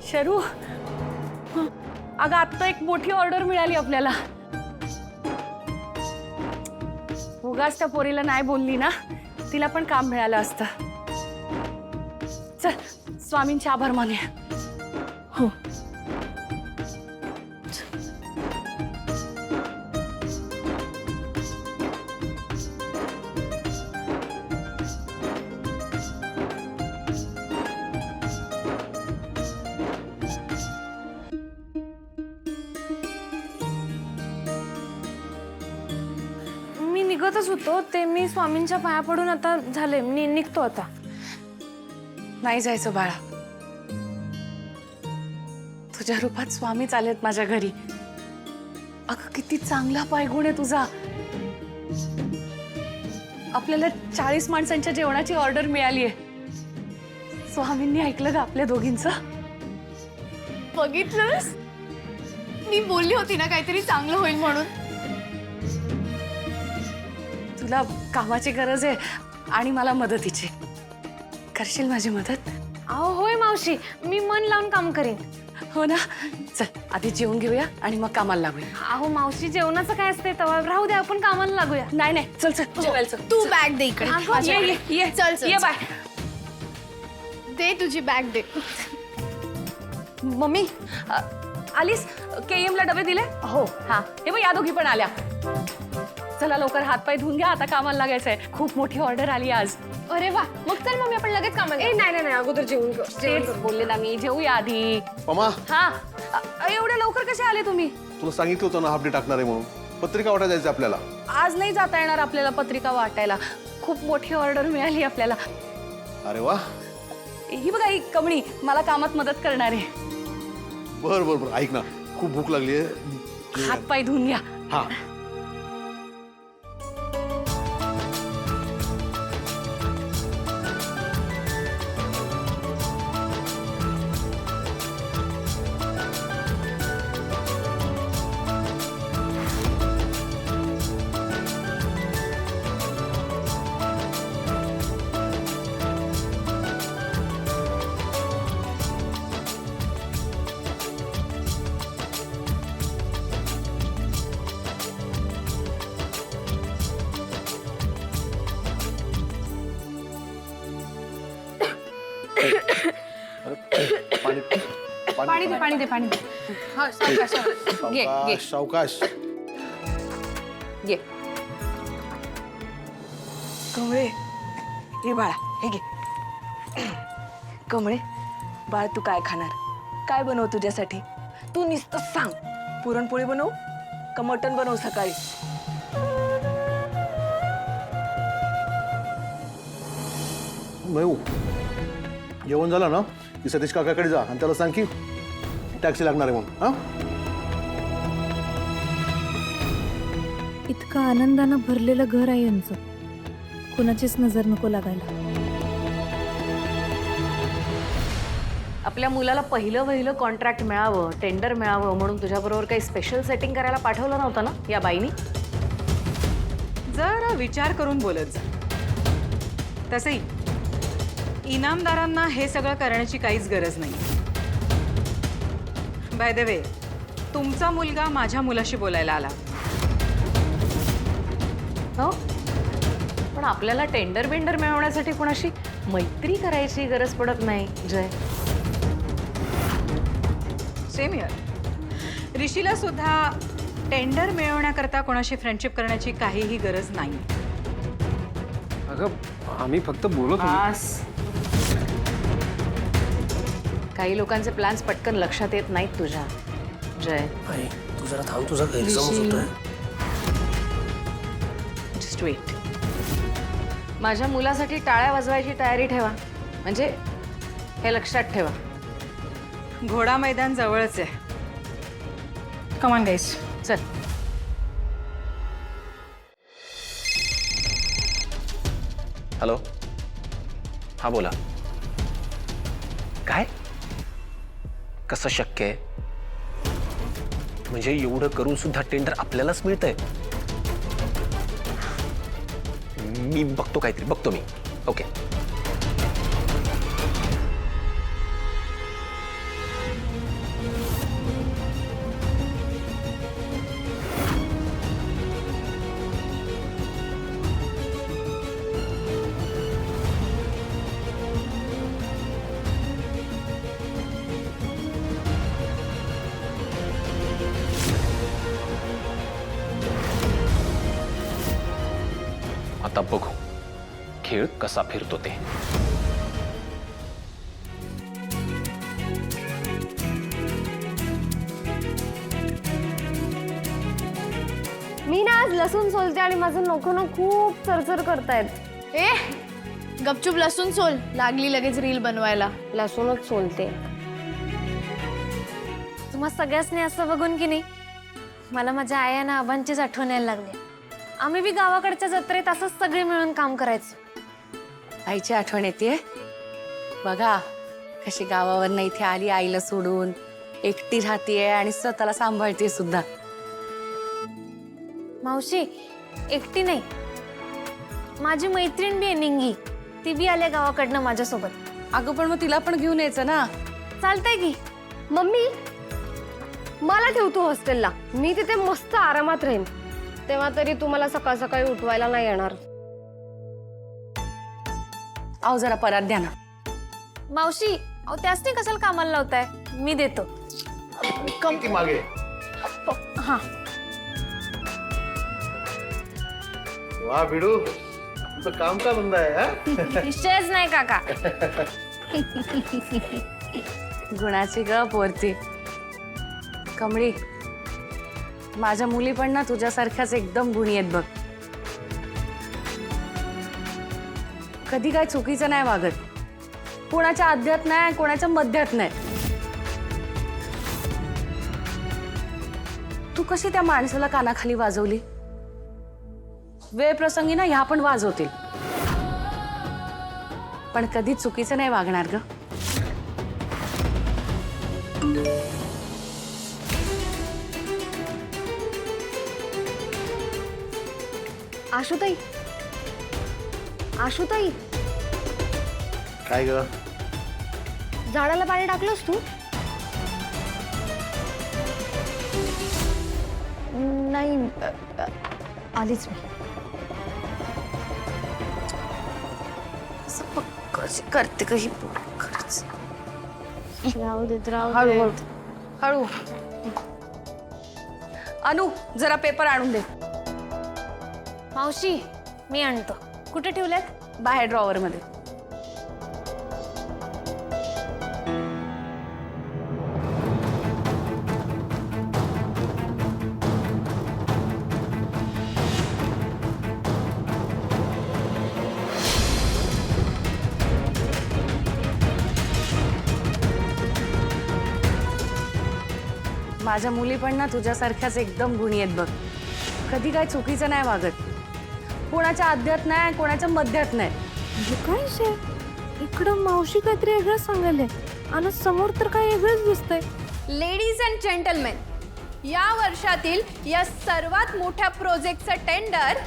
शरू, अगं आता एक मोठी ऑर्डर मिळाली आपल्याला. उगाच त्या पोरीला नाही बोलली ना, तिला पण काम मिळालं असतं. चल स्वामींचे आभार मानूया. हो. मी निघतच होतो ते मी स्वामींच्या पाया पडून आता झाले निघतो आता. नाही जायचं बाळा, तुझ्या रूपात स्वामीच आलेत माझ्या घरी. अगं किती चांगला पायगुण आहे तुझा. आपल्याला 40 माणसांच्या जेवणाची ऑर्डर मिळाली आहे. स्वामींनी ऐकलं का आपल्या दोघींचं? बघितलंस, मी बोलली होती ना काहीतरी चांगलं होईल म्हणून. तुला कामाची गरज आहे आणि मला मदतीची. करशील माझी मदत? अहो होय मावशी, मी मन लावून काम करीन. हो ना. चल आधी जेवून घेऊया आणि मग कामाला लागूया. अहो मावशी, जेवणाचं काय असते तेव्हा, राहू दे आपण कामाला लागूया. नाही नाही, चल चल जेवायला चल. तू बॅग दे इकडे. ये चल चल ये बाय. दे तुझी बॅग दे. मम्मी आलीस? KM ला डबे दिले? हो. हा हे बघ, या दोघी पण आल्या. चला लवकर हातपाय धुवून घ्या, आता कामाला लागायचंय. खूप मोठी ऑर्डर आली आज. अरे वा, मग चल मम्मी आपण लगेच कामाला. नाही अगोदर जेवून तेच बोलले ना मी, जेवूया आधी. मामा, हा एवढ्या लवकर कसे आले तुम्ही? तुला सांगितलं होतं ना हाफ डे टाकणार आहे म्हणून. पत्रिका वाटायला जायचं आपल्याला. आज नाही जाता येणार आपल्याला पत्रिका वाटायला. खूप मोठी ऑर्डर मिळाली आपल्याला. अरे वा. ही बघा ही कमळी मला कामात मदत करणार आहे. बर बर बर, ऐक ना, खूप भूक लागली आहे. हातपाय धुवून घ्या. हा. पाणी पाणी दे. हा सावकाश सावकाश. ये कमळे, हे बाळा हे घे. कमळे बाळ, तू काय खाणार? काय बनव तुझ्यासाठी? तू नुसतं सांग. पुरणपोळी बनव का मटण बनव सकाळी? मयू, जेवण झालं ना की सतीश काकाकडे जा आणि त्याला सांग की टॅक्सी लागणार आहे म्हणून. हा, इतकं आनंदानं भरलेलं घर आहे यांचं, कुणाचीच नजर नको लागायला. आपल्या मुलाला पहिलं कॉन्ट्रॅक्ट मिळावं, टेंडर मिळावं म्हणून तुझ्याबरोबर काही स्पेशल सेटिंग करायला पाठवलं नव्हतं ना या बाईनी? जरा विचार करून बोलत जा. तसंही इनामदारांना हे सगळं करण्याची काहीच गरज नाही. बाय द वे, तुमचा मुलगा माझ्या मुलाशी बोलायला आला. हो, पण आपल्याला टेंडर मिळवण्यासाठी कोणाशी मैत्री करायची गरज पडत नाही जय. Same year. ऋषीला सुद्धा टेंडर मिळवण्याकरता कोणाशी फ्रेंडशिप करण्याची काहीही गरज नाही. अगं आम्ही फक्त बोलत होतो. आस. काही लोकांचे प्लॅन्स पटकन लक्षात येत नाहीत तुझ्या जय. तू जरा थांब, तुझा गैरसमज होतोय. Just wait. माझ्या मुलासाठी टाळ्या वाजवायची तयारी ठेवा, म्हणजे हे लक्षात ठेवा. घोडा मैदान जवळच आहे. कमॉन गाईस. चल. हॅलो, हा बोला. काय? कसं शक्य आहे? म्हणजे एवढं करून सुद्धा टेंडर आपल्यालाच मिळतंय? मी बघतो, काहीतरी बघतो मी. ओके. आता बघू खेळ कसा फिरतो ते. मी ना आज लसूण सोलते आणि माझं नोकं खूप चरचर करतायत. ए गपचूप लसूण सोल, लागली लगेच रील बनवायला. लसूणच सोलते. तुम्हा सगळ्यासनी असं बघून की नाही मला माझ्या आई आणि आबांचीच आठवण यायला लागली. आम्ही बी गावाकडच्या जत्रेत असंच सगळे मिळून काम करायचो. आईची आठवण येते. बघा कशी गावावरनं इथे आली आईला सोडून, एकटी राहतीये आणि स्वतःला सांभाळते सुद्धा. मावशी एकटी नाही, माझी मैत्रीण बी आहे निंगी, ती बी आल्या गावाकडनं माझ्यासोबत. अगं पण मग तिला पण घेऊन यायचं ना. चालतंय की. मम्मी मला ठेवतो हॉस्टेलला, मी तिथे मस्त आरामात राहीन. तेव्हा तरी तुम्हाला सकाळ सकाळी उठवायला नाही येणार. अहो जरा परात द्या ना. मावशी अहो त्यासनी कशाला कामाला लावताय, मी देतो. किती मागे हा वा भिडू, तुमचं काम का बंद आहे हा? विषयच नाही काका. गुणाची गप वरती. कमळी, माझ्या मुली पण ना तुझ्यासारख्याच एकदम गुणी आहेत बघ. कधी काय चुकीचं नाही वागत, कोणाच्या आध्यात नाही कोणाच्या मध्यात नाही. तू कशी त्या माणसाला कानाखाली वाजवली, वेळ प्रसंगी ना ह्या पण वाजवतील, पण कधी चुकीचं नाही वागणार ग. आशुताई, आशुताई काय ग? झाडाला पाणी टाकलंस तू? नाही आलीच मी. कशी करते काही खरंच. राहू देत राहू हळू हळू. अनु जरा पेपर आणून दे. मावशी मी आणतो. कुठे ठेवल्यात? बाहेर ड्रॉवर मध्ये. माझ्या मुली पण ना तुझ्यासारख्याच एकदम गुणी आहेत बघ. कधी काय चुकीचं नाही वागत, कोणाच्या आध्यात नाही कोणाच्या मध्यात नाही. म्हणजे काय विषय? इकडं मावशी काहीतरी वेगळं सांगायला आणि समोर तर काय वेगळंच दिसतंय. लेडीज अँड जेंटलमेन, या वर्षातील या सर्वात मोठ्या प्रोजेक्टचं टेंडर